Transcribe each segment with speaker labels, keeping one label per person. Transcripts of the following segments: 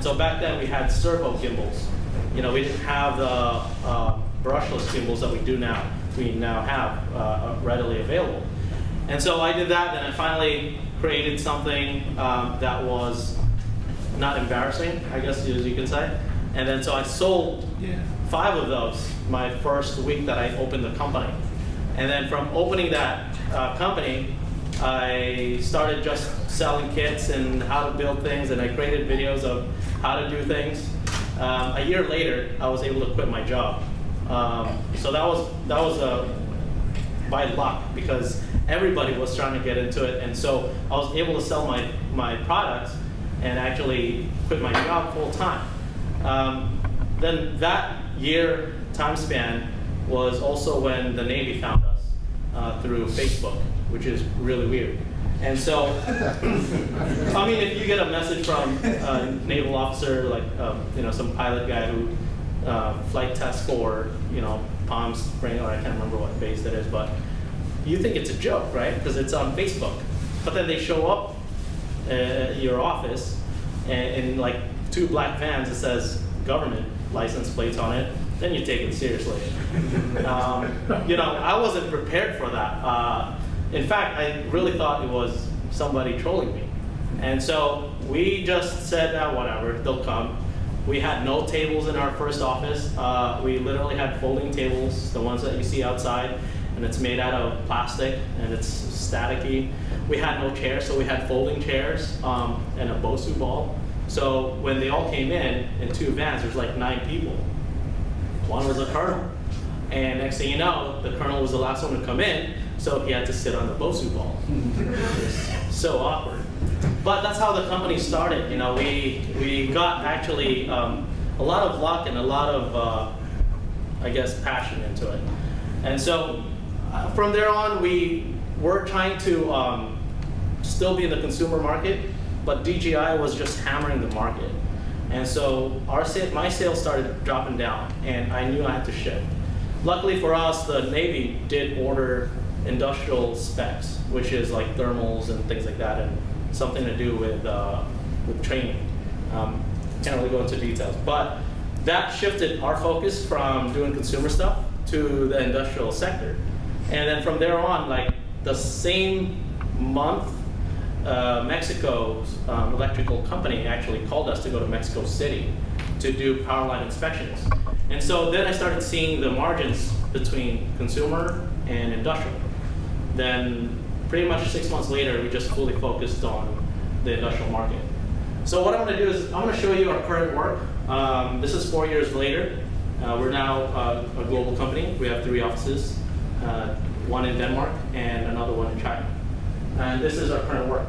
Speaker 1: so back then we had servo gimbals. You know, we didn't have the brushless gimbals that we do now. We now have readily available. And so I did that, and I finally created something that was not embarrassing, I guess as you can say. And then so I sold 5 of those my first week that I opened the company. And then from opening that company, I started just selling kits and how to build things, and I created videos of how to do things. A year later, I was able to quit my job. So that was by luck, because everybody was trying to get into it, and so I was able to sell my products and actually quit my job full time. Then that year time span was also when the Navy found us through Facebook, which is really weird. And so, I mean, if you get a message from a naval officer, like you know, some pilot guy who flight tests for, you know, Palm Springs, or I can't remember what base that is, but you think it's a joke, right? Because it's on Facebook. But then they show up at your office and like 2 black vans that says government license plates on it, then you take it seriously. You know, I wasn't prepared for that. In fact, I really thought it was somebody trolling me. And so we just said, whatever, they'll come. We had no tables in our first office. We literally had folding tables, the ones that you see outside, and it's made out of plastic and it's staticky. We had no chairs, so we had folding chairs and a Bosu ball. So when they all came in 2 vans, there's like 9 people. One was a colonel. And next thing you know, the colonel was the last one to come in, so he had to sit on the Bosu ball. It was so awkward. But that's how the company started. You know, we got actually a lot of luck and a lot of, I guess, passion into it. And so from there on, we were trying to still be in the consumer market, but DJI was just hammering the market. And so my sales started dropping down, and I knew I had to shift. Luckily for us, the Navy did order industrial specs, which is like thermals and things like that, and something to do with training. Can't really go into details, but that shifted our focus from doing consumer stuff to the industrial sector. And then from there on, like the same month, Mexico's electrical company actually called us to go to Mexico City to do power line inspections. And so then I started seeing the margins between consumer and industrial. Then pretty much 6 months later, we just fully focused on the industrial market. So what I'm going to do is I'm going to show you our current work. This is 4 years later. We're now a global company. We have 3 offices, one in Denmark and another one in China. And this is our current work.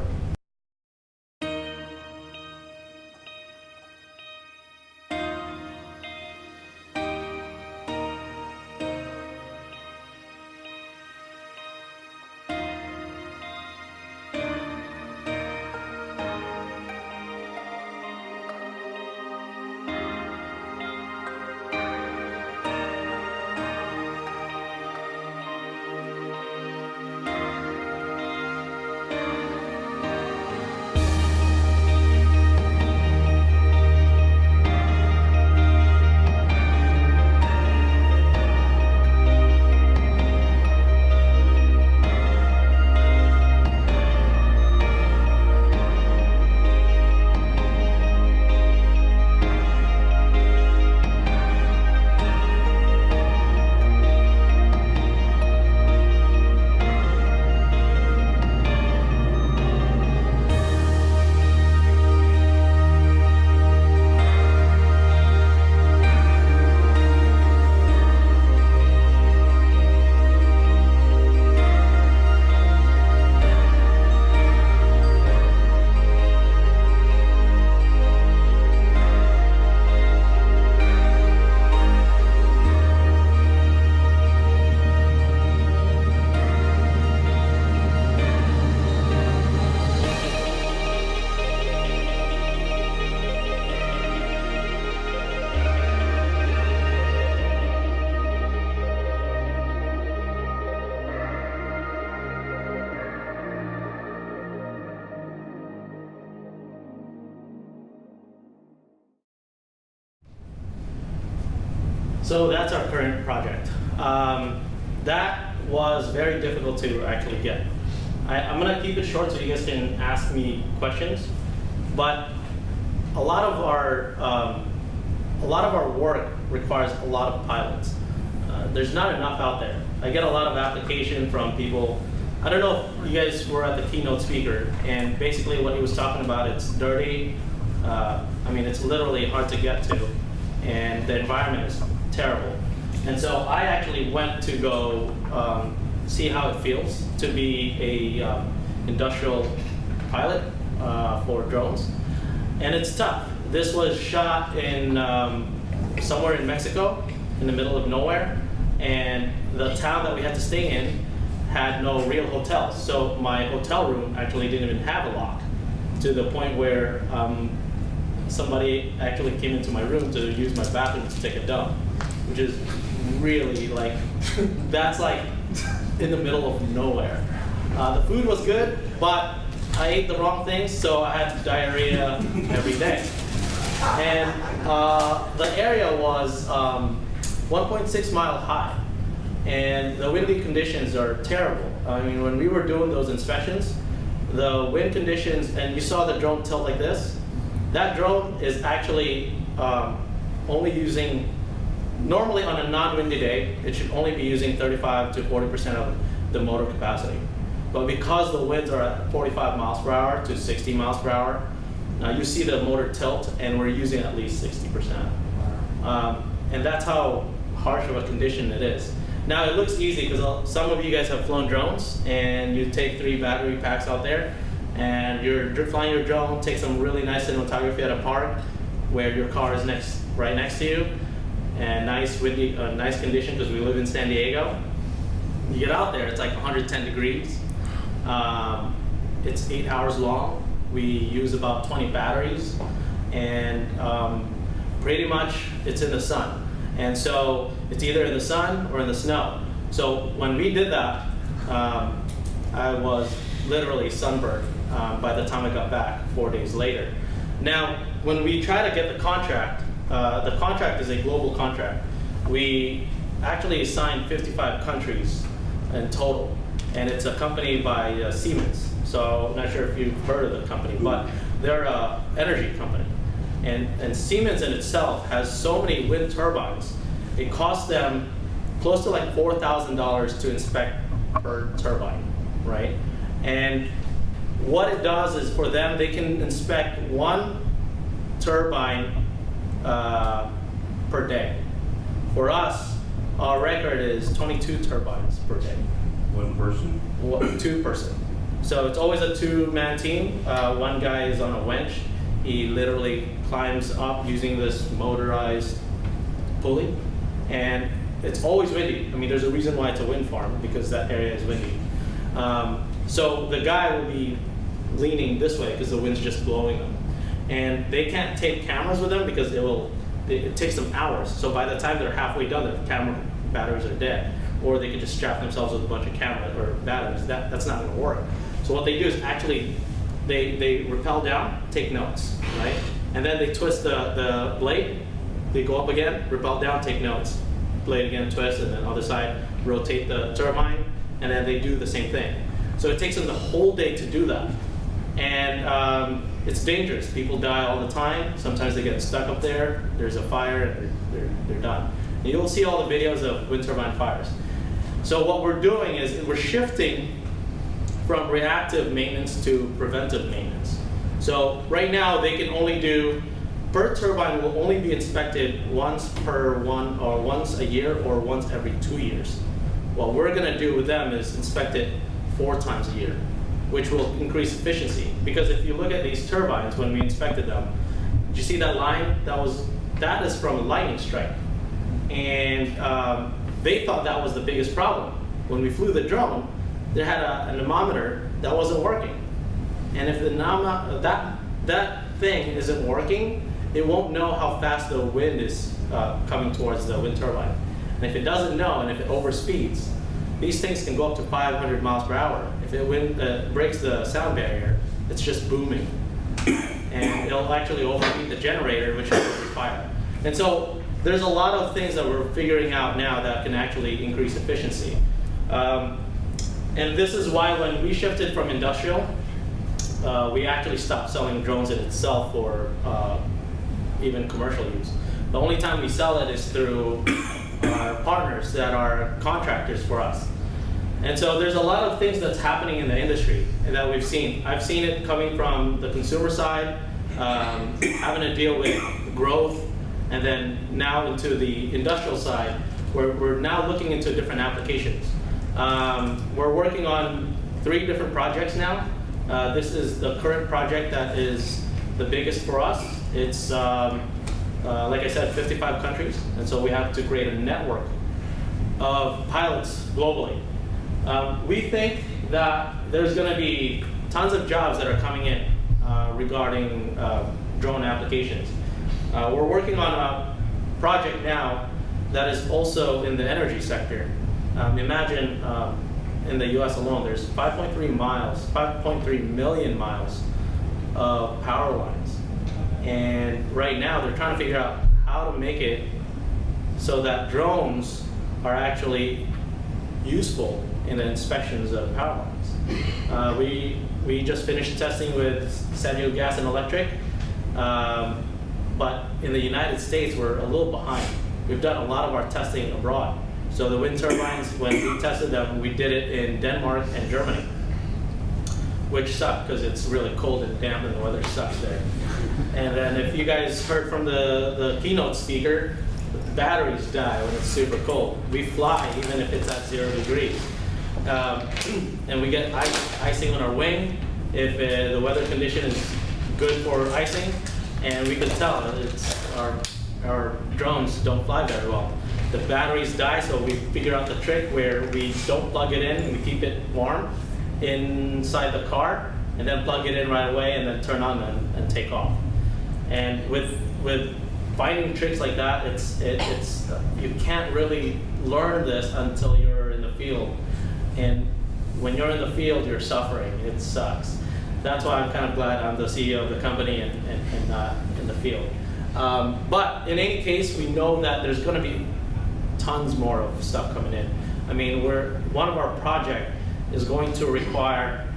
Speaker 1: So that's our current project. That was very difficult to actually get. I'm gonna keep it short so you guys can ask me questions, but a lot of our work requires a lot of pilots. There's not enough out there. I get a lot of application from people. I don't know if you guys were at the keynote speaker, and basically what he was talking about, it's dirty. I mean, it's literally hard to get to, and the environment is terrible. And so I actually went to go see how it feels to be a industrial pilot for drones, and it's tough. This was shot in somewhere in Mexico, in the middle of nowhere, and the town that we had to stay in had no real hotels. So my hotel room actually didn't even have a lock, to the point where somebody actually came into my room to use my bathroom to take a dump, which is really like, that's like in the middle of nowhere. The food was good, but I ate the wrong things, so I had diarrhea every day. And the area was 1.6 mile high, and the windy conditions are terrible. I mean, when we were doing those inspections, the wind conditions, and you saw the drone tilt like this, that drone is actually only using, normally on a non-windy day, it should only be using 35 to 40% of the motor capacity. But because the winds are at 45 miles per hour to 60 miles per hour, you see the motor tilt, and we're using at least 60%. And that's how harsh of a condition it is. Now it looks easy because some of you guys have flown drones, and you take 3 battery packs out there, and you're flying your drone, take some really nice cinematography at a park where your car is right next to you, and nice windy, nice condition because we live in San Diego. You get out there, it's like 110 degrees. It's 8 hours long. We use about 20 batteries, and pretty much it's in the sun. And so it's either in the sun or in the snow. So when we did that, I was literally sunburned by the time I got back 4 days later. Now, when we try to get the contract is a global contract. We actually signed 55 countries in total, and it's a company by Siemens. So I'm not sure if you've heard of the company, but they're an energy company. And Siemens in itself has so many wind turbines, it costs them close to like $4,000 to inspect per turbine, right? And what it does is, for them, they can inspect 1 turbine per day. For us, our record is 22 turbines per day.
Speaker 2: 1 person?
Speaker 1: 2 person. So it's always a 2-man team. One guy is on a winch. He literally climbs up using this motorized pulley, and it's always windy. I mean, there's a reason why it's a wind farm, because that area is windy. So the guy will be leaning this way because the wind's just blowing them. And they can't take cameras with them because it takes them hours. So by the time they're halfway done, their camera batteries are dead. Or they could just strap themselves with a bunch of cameras or batteries. That's not gonna work. So what they do is actually, they rappel down, take notes, right? And then they twist the blade, they go up again, rappel down, take notes. Blade again, twist, and then other side, rotate the turbine, and then they do the same thing. So it takes them the whole day to do that. And it's dangerous. People die all the time. Sometimes they get stuck up there. There's a fire, and they're done. And you'll see all the videos of wind turbine fires. So what we're doing is we're shifting from reactive maintenance to preventive maintenance. So right now they can only do, per turbine will only be inspected once a year or once every 2 years. What we're gonna do with them is inspect it 4 times a year, which will increase efficiency. Because if you look at these turbines, when we inspected them, did you see that line? That is from a lightning strike. And they thought that was the biggest problem. When we flew the drone, they had an anemometer that wasn't working. And if that thing isn't working, it won't know how fast the wind is coming towards the wind turbine. And if it doesn't know, and if it overspeeds, these things can go up to 500 miles per hour. If it breaks the sound barrier, it's just booming. And it'll actually overheat the generator, which will be fire. And so there's a lot of things that we're figuring out now that can actually increase efficiency. And this is why when we shifted from industrial, we actually stopped selling drones in itself for even commercial use. The only time we sell it is through our partners that are contractors for us. And so there's a lot of things that's happening in the industry that we've seen. I've seen it coming from the consumer side, having to deal with growth, and then now into the industrial side, where we're now looking into different applications. We're working on 3 different projects now. This is the current project that is the biggest for us. It's, like I said, 55 countries, and so we have to create a network of pilots globally. We think that there's going to be tons of jobs that are coming in regarding drone applications. We're working on a project now that is also in the energy sector. Imagine in the US alone, there's 5.3 million miles of power lines. And right now, they're trying to figure out how to make it so that drones are actually useful in the inspections of power lines. We just finished testing with San Diego Gas and Electric, but in the United States, we're a little behind. We've done a lot of our testing abroad. So the wind turbines, when we tested them, we did it in Denmark and Germany, which sucked because it's really cold and damp and the weather sucks there. And then if you guys heard from the keynote speaker, the batteries die when it's super cold. We fly even if it's at 0 degrees. And we get icing on our wing if the weather condition is good for icing, and we can tell our drones don't fly very well. The batteries die, so we figure out the trick where we don't plug it in and we keep it warm inside the car, and then plug it in right away and then turn on and take off. And with finding tricks like that, it's you can't really learn this until you're in the field. And when you're in the field, you're suffering. It sucks. That's why I'm kind of glad I'm the CEO of the company and not in the field. But in any case, we know that there's going to be tons more of stuff coming in. I mean, one of our project is going to require,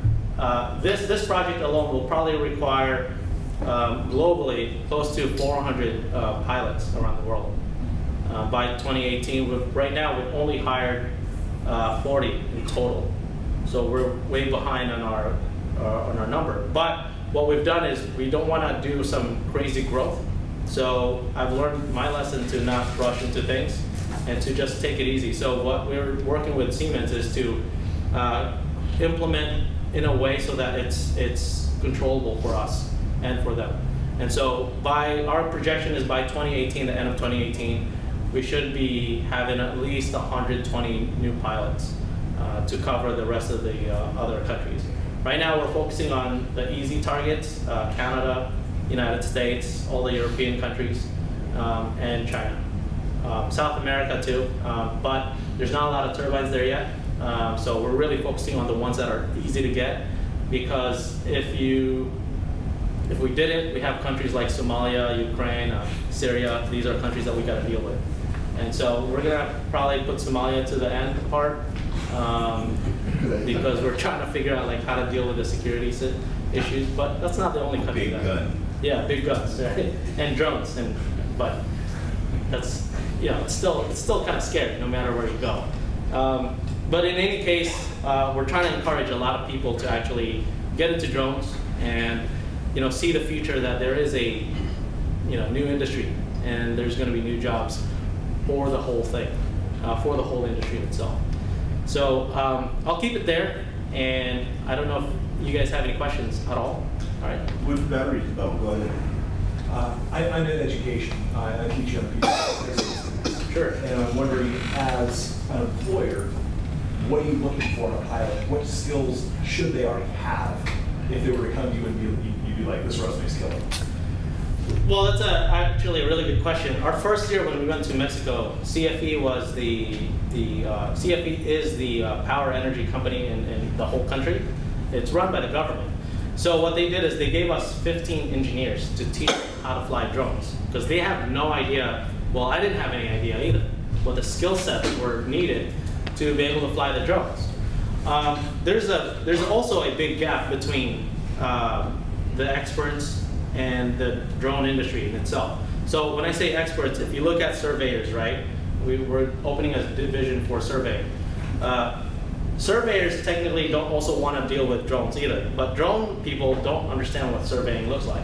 Speaker 1: this project alone will probably require globally close to 400 pilots around the world. By 2018, right now we've only hired 40 in total. So we're way behind on our number. But what we've done is we don't want to do some crazy growth. So I've learned my lesson to not rush into things and to just take it easy. So what we're working with Siemens is to implement in a way so that it's controllable for us and for them. And so our projection is by 2018, the end of 2018, we should be having at least 120 new pilots to cover the rest of the other countries. Right now we're focusing on the easy targets, Canada, United States, all the European countries, and China. South America too, but there's not a lot of turbines there yet. So we're really focusing on the ones that are easy to get, because if we didn't, we have countries like Somalia, Ukraine, Syria. These are countries that we got to deal with. And so we're gonna probably put Somalia to the end part, because we're trying to figure out like how to deal with the security issues. But that's not the only country.
Speaker 2: Big gun.
Speaker 1: Yeah, big guns, right? And drones, but that's, it's still kind of scary no matter where you go. But in any case, we're trying to encourage a lot of people to actually get into drones and see the future, that there is a new industry and there's going to be new jobs for the whole thing, for the whole industry itself. So I'll keep it there, and I don't know if you guys have any questions at all. All right.
Speaker 2: With batteries, go ahead.
Speaker 3: I'm in education. I teach young people.
Speaker 1: Sure.
Speaker 3: And I'm wondering, as an employer, what are you looking for in a pilot? What skills should they already have if they were to come to you and you'd be like, this resume's killing?
Speaker 1: Well, that's actually a really good question. Our first year when we went to Mexico, CFE was CFE is the power energy company in the whole country. It's run by the government. So what they did is they gave us 15 engineers to teach how to fly drones, because they have no idea Well, I didn't have any idea either what the skill sets were needed to be able to fly the drones. There's also a big gap between the experts and the drone industry in itself. So when I say experts, if you look at surveyors, right? We're opening a division for surveying. Surveyors technically don't also want to deal with drones either, but drone people don't understand what surveying looks like.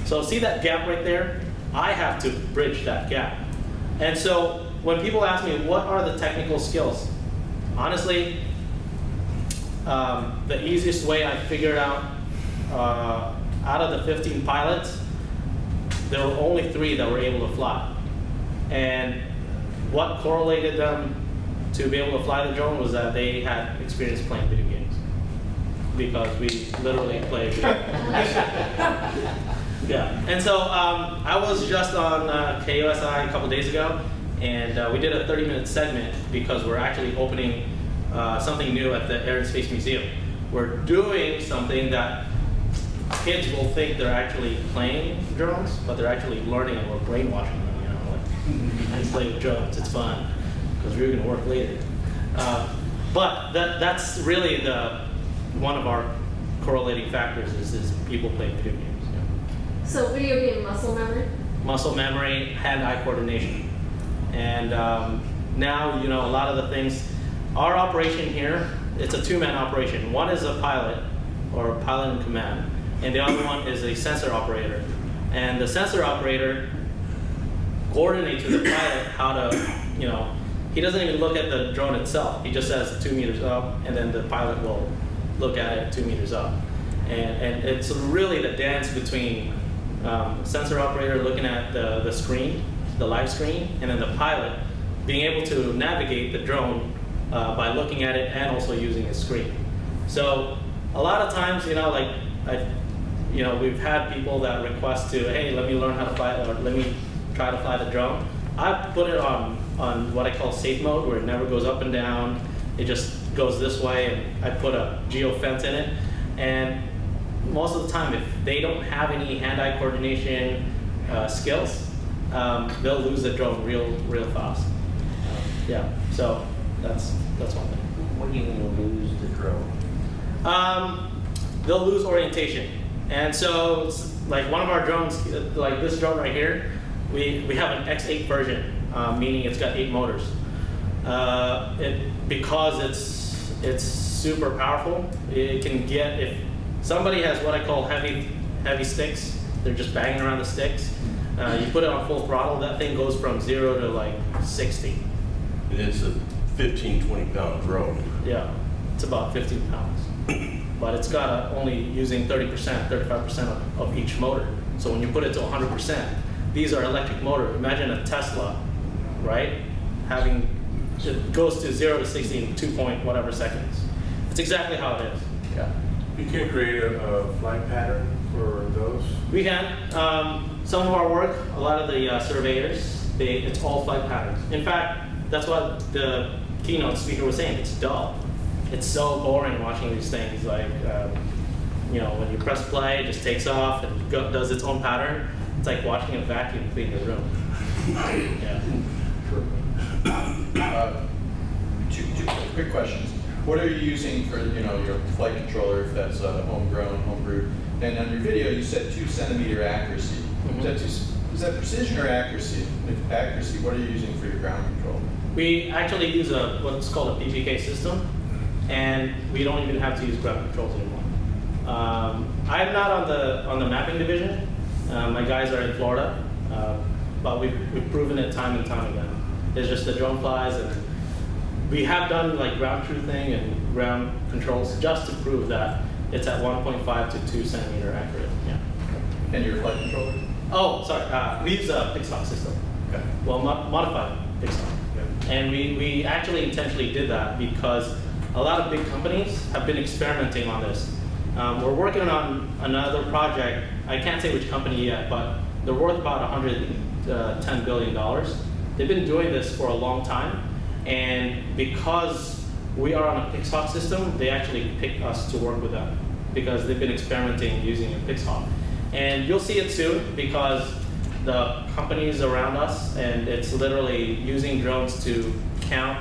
Speaker 1: So see that gap right there? I have to bridge that gap. And so when people ask me, what are the technical skills? Honestly, the easiest way I figured out of the 15 pilots, there were only 3 that were able to fly. And what correlated them to be able to fly the drone was that they had experience playing video games. Because we literally play video games. Yeah, and so I was just on KUSI a couple days ago, and we did a 30-minute segment because we're actually opening something new at the Air and Space Museum. We're doing something that kids will think they're actually playing drones, but they're actually learning and we're brainwashing them, you know, like, let's play with drones, it's fun, because we're gonna work later. But that's really one of our correlating factors is people playing video games. Yeah.
Speaker 4: So video game muscle memory?
Speaker 1: Muscle memory, hand-eye coordination. And now, you know, a lot of the things, our operation here, it's a 2-man operation. One is a pilot, or pilot in command, and the other one is a sensor operator. And the sensor operator coordinates with the pilot how to, you know, he doesn't even look at the drone itself. He just says 2 meters up, and then the pilot will look at it 2 meters up. And it's really the dance between sensor operator looking at the screen, the live screen, and then the pilot being able to navigate the drone by looking at it and also using a screen. So a lot of times, you know, like we've had people that request to, hey, let me learn how to fly, or let me try to fly the drone. I put it on what I call safe mode, where it never goes up and down. It just goes this way, and I put a geo fence in it. And most of the time, if they don't have any hand-eye coordination skills, they'll lose the drone real fast. Yeah, so that's one thing.
Speaker 2: What do you mean lose the drone?
Speaker 1: They'll lose orientation. And so, like one of our drones, like this drone right here, we have an X8 version, meaning it's got 8 motors. Because it's super powerful, it can get, if somebody has what I call heavy sticks, they're just banging around the sticks, you put it on full throttle, that thing goes from 0 to like 60.
Speaker 2: And it's a 15, 20-pound drone.
Speaker 1: Yeah, it's about 15 pounds. But it's got only using 30%, 35% of each motor. So when you put it to 100%, these are electric motor. Imagine a Tesla, right? It goes to 0 to 60 in 2 point whatever seconds. It's exactly how it is. Yeah.
Speaker 5: You can create a flight pattern for those?
Speaker 1: We can. Some of our work, a lot of the surveyors, it's all flight patterns. In fact, that's what the keynote speaker was saying. It's dull. It's so boring watching these things. Like, when you press play, it just takes off and does its own pattern. It's like watching a vacuum clean the room. Yeah.
Speaker 6: Two quick questions. What are you using for your flight controller, if that's homegrown, homebrewed? And on your video, you said 2 centimeter accuracy.
Speaker 1: Mm-hmm.
Speaker 6: Is that precision or accuracy? If accuracy, what are you using for your ground control?
Speaker 1: We actually use what's called a PPK system, and we don't even have to use ground controls anymore. I'm not on the mapping division. My guys are in Florida, but we've proven it time and time again. It's just the drone flies, and we have done like ground truthing and ground controls just to prove that it's at 1.5 to 2 centimeter accurate. Yeah.
Speaker 6: And your flight controller?
Speaker 1: Oh, sorry. We use a Pixhawk system.
Speaker 6: Okay.
Speaker 1: Well, modified Pixhawk.
Speaker 6: Okay.
Speaker 1: And we actually intentionally did that because a lot of big companies have been experimenting on this. We're working on another project. I can't say which company yet, but they're worth about $110 billion. They've been doing this for a long time, and because we are on a Pixhawk system, they actually picked us to work with them because they've been experimenting using a Pixhawk. And you'll see it soon because the companies around us, and it's literally using drones to count,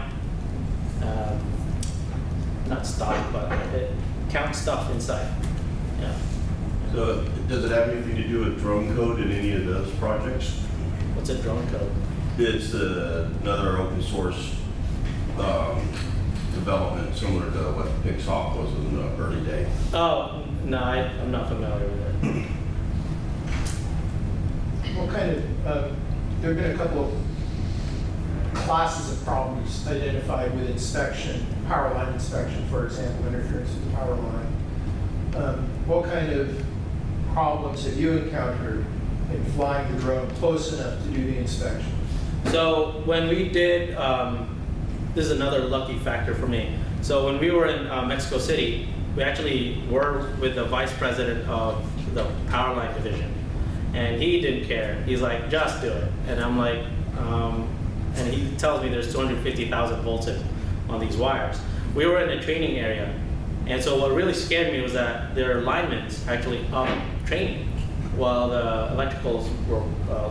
Speaker 1: not stock, but it counts stuff inside. Yeah.
Speaker 4: So does it have anything to do with drone code in any of those projects?
Speaker 1: What's a drone code?
Speaker 4: It's another open source development similar to what Pixhawk was in the early day.
Speaker 1: Oh, no, I'm not familiar with it.
Speaker 7: What kind of, there have been a couple of classes of problems identified with inspection, power line inspection, for example, interference with the power line. What kind of problems have you encountered in flying the drone close enough to do the inspection?
Speaker 1: So when we did, this is another lucky factor for me. So when we were in Mexico City, we actually were with the vice president of the power line division. And he didn't care. He's like, just do it. And I'm like, and he tells me there's 250,000 volts on these wires. We were in a training area. And so what really scared me was that their linemen's actually up training while the electricals were,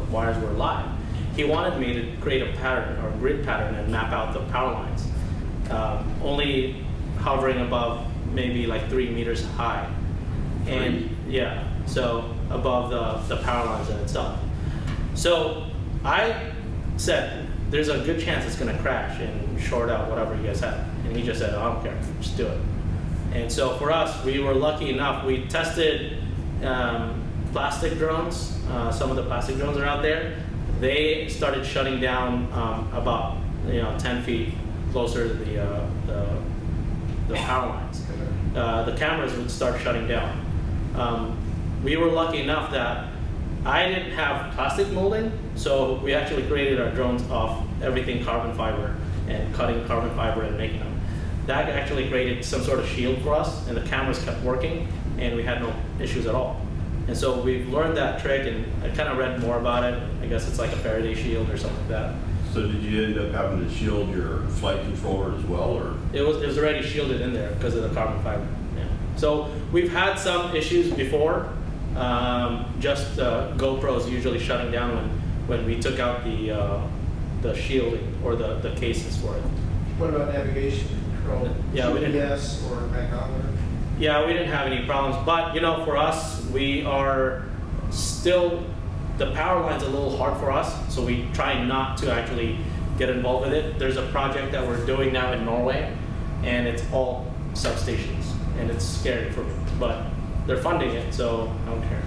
Speaker 1: wires were live. He wanted me to create a pattern or grid pattern and map out the power lines, only hovering above maybe like 3 meters high. And yeah, so above the power lines in itself. So I said, there's a good chance it's gonna crash and short out whatever you guys have. And he just said, I don't care, just do it. And so for us, we were lucky enough, we tested plastic drones. Some of the plastic drones are out there. They started shutting down about 10 feet closer to the power lines. The cameras would start shutting down. We were lucky enough that I didn't have plastic molding, so we actually created our drones off everything carbon fiber and cutting carbon fiber and making them. That actually created some sort of shield for us, and the cameras kept working, and we had no issues at all. And so we've learned that trick, and I kind of read more about it. I guess it's like a Faraday shield or something like that.
Speaker 4: So did you end up having to shield your flight controller as well, or?
Speaker 1: It was already shielded in there because of the carbon fiber. Yeah. So we've had some issues before. Just GoPros usually shutting down when we took out the shielding or the cases for it.
Speaker 7: What about navigation control?
Speaker 1: Yeah, we didn't-
Speaker 7: GPS or magnometer?
Speaker 1: Yeah, we didn't have any problems, but for us, we are still, the power line's a little hard for us, so we try not to actually get involved with it. There's a project that we're doing now in Norway, and it's all substations, and it's scary for me, but they're funding it, so I don't care.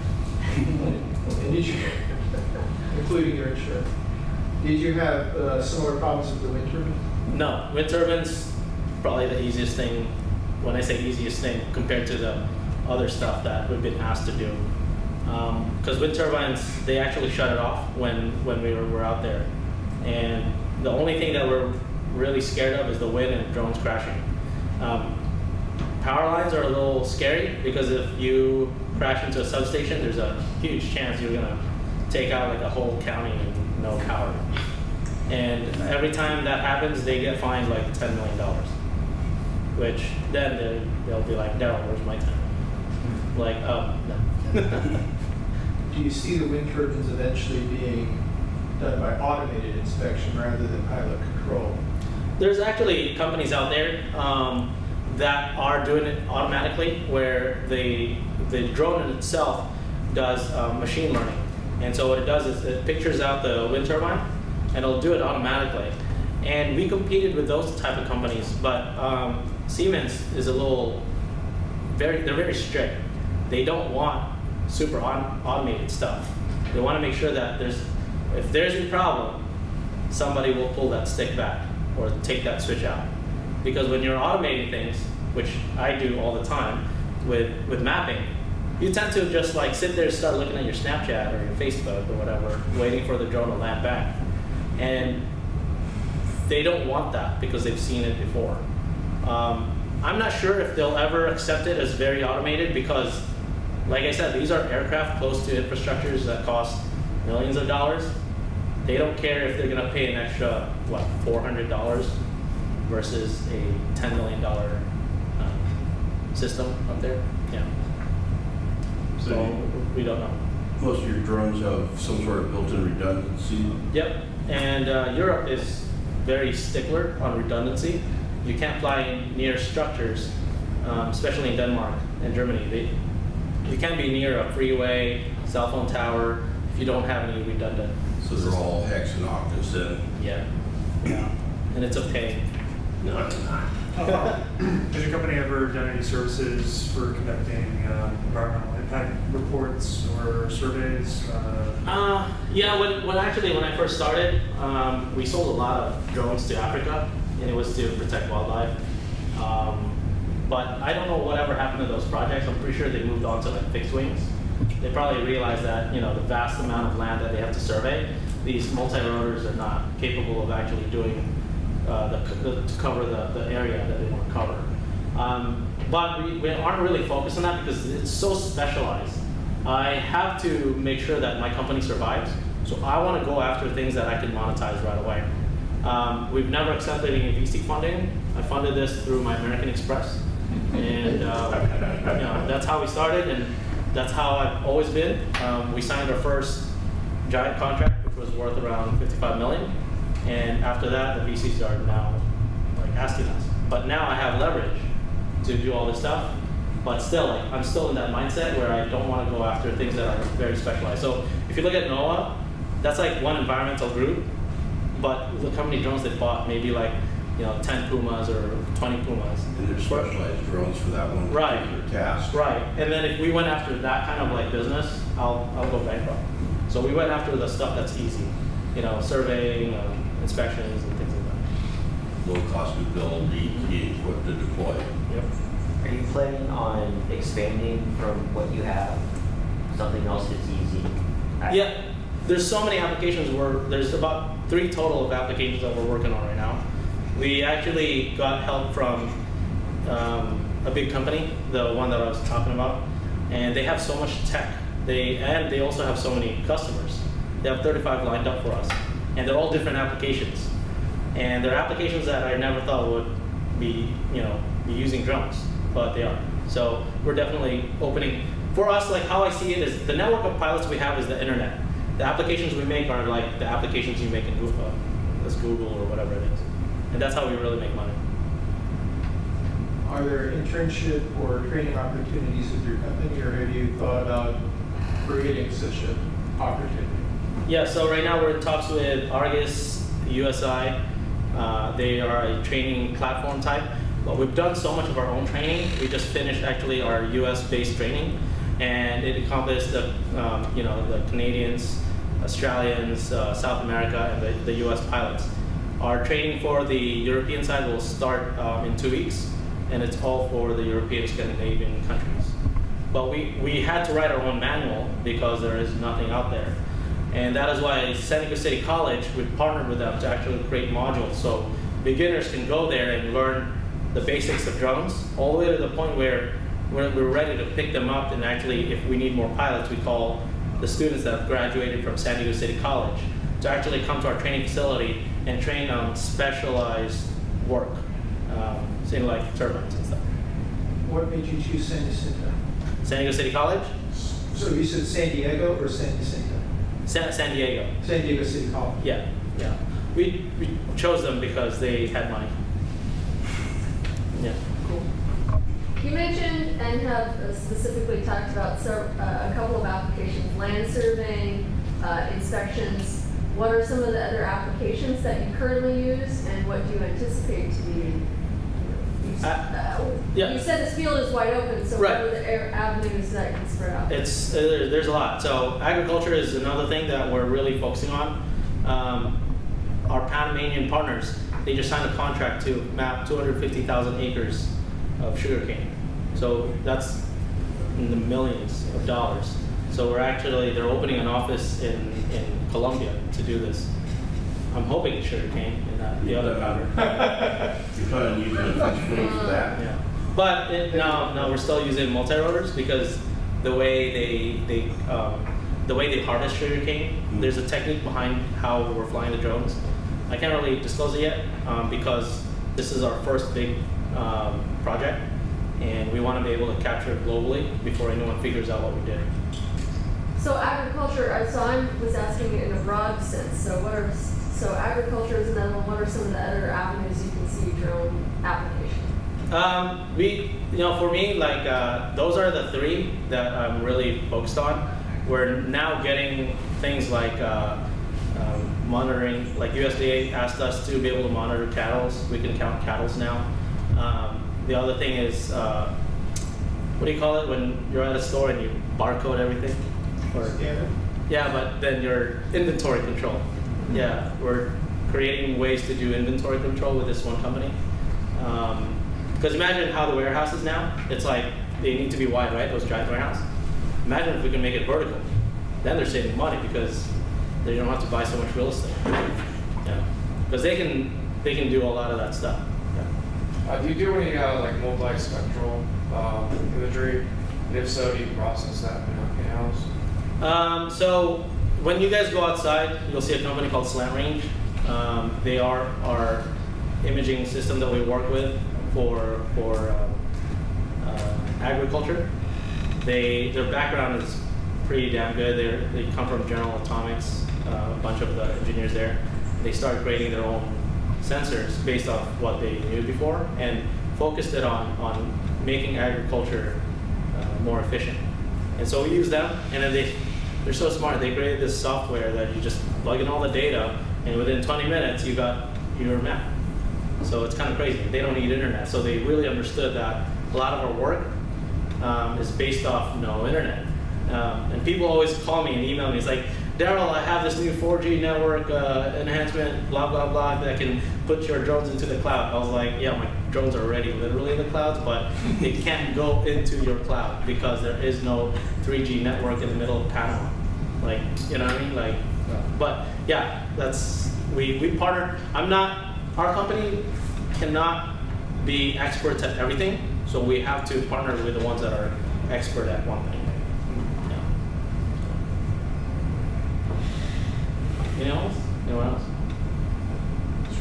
Speaker 7: And did you, including your insurance, did you have similar problems with the wind turbine?
Speaker 1: No, wind turbines, probably the easiest thing, when I say easiest thing, compared to the other stuff that we've been asked to do. Because wind turbines, they actually shut it off when we were out there. And the only thing that we're really scared of is the wind and drones crashing. Power lines are a little scary because if you crash into a substation, there's a huge chance you're gonna take out like a whole county and no power. And every time that happens, they get fined like $10 million. Which then they'll be like, Darryl, where's my time? Like, oh, no.
Speaker 7: Do you see the wind turbines eventually being done by automated inspection rather than pilot control?
Speaker 1: There's actually companies out there that are doing it automatically, where the drone in itself does machine learning. And so what it does is it pictures out the wind turbine, and it'll do it automatically. And we competed with those type of companies, but Siemens is they're very strict. They don't want super automated stuff. They want to make sure that if there's a problem, somebody will pull that stick back or take that switch out. Because when you're automating things, which I do all the time with mapping, you tend to just like sit there and start looking at your Snapchat or your Facebook or whatever, waiting for the drone to land back. And they don't want that because they've seen it before. I'm not sure if they'll ever accept it as very automated because, like I said, these are aircraft close to infrastructures that cost millions of dollars. They don't care if they're gonna pay an extra, $400 versus a $10 million system up there. Yeah. So we don't know.
Speaker 4: most of your drones have some sort of built-in redundancy.
Speaker 1: Yep, and Europe is very stickler on redundancy. You can't fly near structures, especially in Denmark and Germany. You can't be near a freeway, cell phone tower, if you don't have any redundant.
Speaker 4: So they're all hex and octets then?
Speaker 1: Yeah, yeah, and it's a pain.
Speaker 4: No, it's not.
Speaker 8: Has your company ever done any services for conducting environmental impact reports or surveys?
Speaker 1: Yeah, when I first started, we sold a lot of drones to Africa, and it was to protect wildlife. But I don't know whatever happened to those projects. I'm pretty sure they moved on to like fixed wings. They probably realized that the vast amount of land that they have to survey, these multi-rotors are not capable of actually doing to cover the area that they want to cover. But we aren't really focused on that because it's so specialized. I have to make sure that my company survives, so I want to go after things that I can monetize right away. We've never accepted any VC funding. I funded this through my American Express, and that's how we started, and that's how I've always been. We signed our first giant contract, which was worth around $55 million. And after that, the VCs started now asking us. But now I have leverage to do all this stuff. But still, I'm still in that mindset where I don't want to go after things that are very specialized. So if you look at NOAA, that's like one environmental group. But the company drones they bought, maybe 10 Pumas or 20 Pumas.
Speaker 4: And they're specialized drones for that one particular task.
Speaker 1: Right. And then if we went after that kind of business, I'll go bankrupt. So we went after the stuff that's easy. Surveying, inspections, and things like that.
Speaker 4: Low cost to build, easy equipped to deploy.
Speaker 1: Yep.
Speaker 2: Are you planning on expanding from what you have? Something else that's easy?
Speaker 1: Yeah, there's so many applications. There's about 3 total of applications that we're working on right now. We actually got help from a big company, the one that I was talking about, and they have so much tech. They also have so many customers. They have 35 lined up for us, and they're all different applications. And they're applications that I never thought would be using drones, but they are. So we're definitely opening. For us, how I see it is the network of pilots we have is the internet. The applications we make are like the applications you make in Google or whatever it is. And that's how we really make money.
Speaker 7: Are there internship or training opportunities with your company, or have you thought about creating such an opportunity?
Speaker 1: Yeah, so right now we're in talks with Argus, USI. They are a training platform type, but we've done so much of our own training. We just finished actually our US-based training, and it encompassed the Canadians, Australians, South America, and the US pilots. Our training for the European side will start in 2 weeks, and it's all for the European Scandinavian countries. But we had to write our own manual because there is nothing out there. And that is why San Diego City College, we've partnered with them to actually create modules so beginners can go there and learn the basics of drones, all the way to the point where we're ready to pick them up, and actually if we need more pilots, we call the students that have graduated from San Diego City College to actually come to our training facility and train on specialized work, say like turbines and stuff.
Speaker 7: What made you choose San Jacinto?
Speaker 1: San Diego City College?
Speaker 7: So you said San Diego or San Jacinto?
Speaker 1: San Diego.
Speaker 7: San Diego City College.
Speaker 1: Yeah. We chose them because they had money. Yeah.
Speaker 7: Cool.
Speaker 9: You mentioned and have specifically talked about a couple of applications, land surveying, inspections. What are some of the other applications that you currently use, and what do you anticipate to be?
Speaker 1: Yeah.
Speaker 9: You said this field is wide open, so
Speaker 1: Right.
Speaker 9: what are the avenues that can spread out?
Speaker 1: There's a lot. So agriculture is another thing that we're really focusing on. Our Panamanian partners, they just signed a contract to map 250,000 acres of sugarcane. So that's in the millions of dollars. So they're opening an office in Colombia to do this. I'm hoping it's sugarcane and not the other powder.
Speaker 4: You're trying to use it as for that?
Speaker 1: Yeah. But no, we're still using multi-rotors because the way they harvest sugarcane, there's a technique behind how we're flying the drones. I can't really disclose it yet because this is our first big project, and we want to be able to capture it globally before anyone figures out what we did.
Speaker 9: So agriculture, so I was asking it in a broad sense, so agriculture is another one, what are some of the other avenues you can see drone application?
Speaker 1: For me, like, those are the three that I'm really focused on. We're now getting things like monitoring, like USDA asked us to be able to monitor cattle. We can count cattle now. The other thing is, what do you call it when you're at a store and you barcode everything? Yeah, but then your inventory control. Yeah, we're creating ways to do inventory control with this one company. Because imagine how the warehouse is now. It's like they need to be wide, right? Those giant warehouses. Imagine if we can make it vertical. Then they're saving money because they don't have to buy so much real estate. Yeah, because they can do a lot of that stuff. Yeah.
Speaker 10: Do you do any like multi-spectral imagery? And if so, do you process that in-house?
Speaker 1: So when you guys go outside, you'll see a company called Slant Range. They are our imaging system that we work with for agriculture. Their background is pretty damn good. They come from General Atomics, a bunch of the engineers there. They started creating their own sensors based off what they knew before and focused it on making agriculture more efficient. And so we use them, and then they're so smart. They created this software that you just plug in all the data, and within 20 minutes you got your map. So it's kind of crazy. They don't need internet. So they really understood that a lot of our work is based off internet. And people always call me and email me. It's like, Darryl, I have this new 4G network enhancement, blah, blah, blah, that can put your drones into the cloud. I was like, yeah, my drones are already literally in the clouds, but they can't go into your cloud because there is no 3G network in the middle of Panama. Like, you know what I mean? Like, but yeah, we partner. Our company cannot be experts at everything, so we have to partner with the ones that are expert at one thing. Yeah. Anyone else?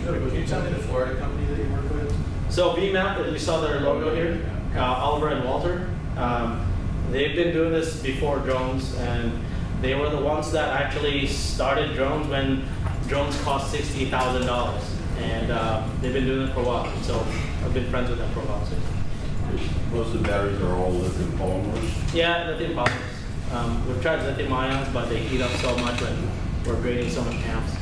Speaker 6: Can you tell me the Florida company that you work with?
Speaker 1: So VMAP, you saw their logo here, Oliver and Walter. They've been doing this before drones, and they were the ones that actually started drones when drones cost $60,000. And they've been doing it for a while, so I've been friends with them for a while too.
Speaker 4: Most of the batteries are all lithium polymers.
Speaker 1: Yeah, lithium polymers. We've tried lithium ions, but they heat up so much when we're creating so much amps.